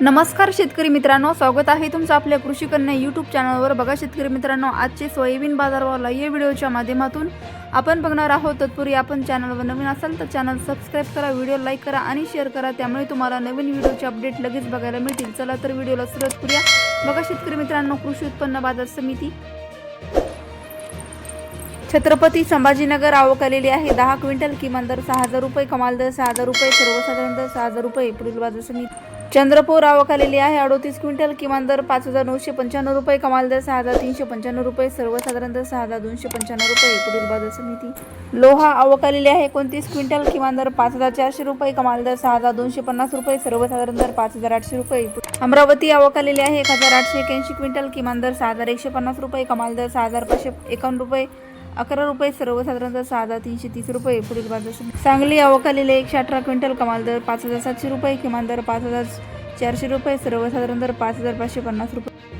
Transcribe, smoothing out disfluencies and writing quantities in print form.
नमस्कार शेतकरी मित्रांनो, स्वागत आहे तुमचं आपल्या कृषी कन्या यूट्यूब चॅनलवर। बघा शेतकरी मित्रांनो, आजचे सोयाबीन बाजारभाव या व्हिडिओच्या माध्यमातून आपण बघणार आहोत। तत्पूर्वी आपण चॅनलवर नवीन असाल तर चॅनल सबस्क्राइब करा, व्हिडिओ लाईक करा आणि शेअर करा, त्यामुळे तुम्हाला नवीन व्हिडिओचे अपडेट लगेच बघायला मिळतील। चला तर व्हिडिओला सुरुवात करूया। बघा शेतकरी मित्रांनो, कृषी उत्पन्न बाजार समिती छत्रपती संभाजीनगर आवक आलेली आहे 10 क्विंटल, किमान दर 6000 रुपये, कमाल दर 6000 रुपये, सर्वसाधारण दर 6000 रुपये। पुढील बाजार समिती चंद्रपूर आवक आलेली आहे 38 क्विंटल, किमान दर 5995 रुपये, कमाल दर 6395 रुपये, सर्वसाधारण दर 6295 रुपये। पुढील बाजार समिती लोहा आवक आलेली आहे 29 क्विंटल, किमान दर 5400 रुपये, कमाल दर 6250 रुपये, सर्वसाधारण दर 5800 रुपये। अमरावती आवक आलेली आहे 1881 क्विंटल, किमान दर 6150 रुपये, कमाल दर 6551 रुपये, 11 रुपये, सर्वसाधारण दर 6330 रुपये। पुढील बाजार समिती सांगली आवक आलेली 118 क्विंटल, कमाल दर 5700 रुपये, किमान दर 5400 रुपये, सर्वसाधारण दर 5550 रुपये।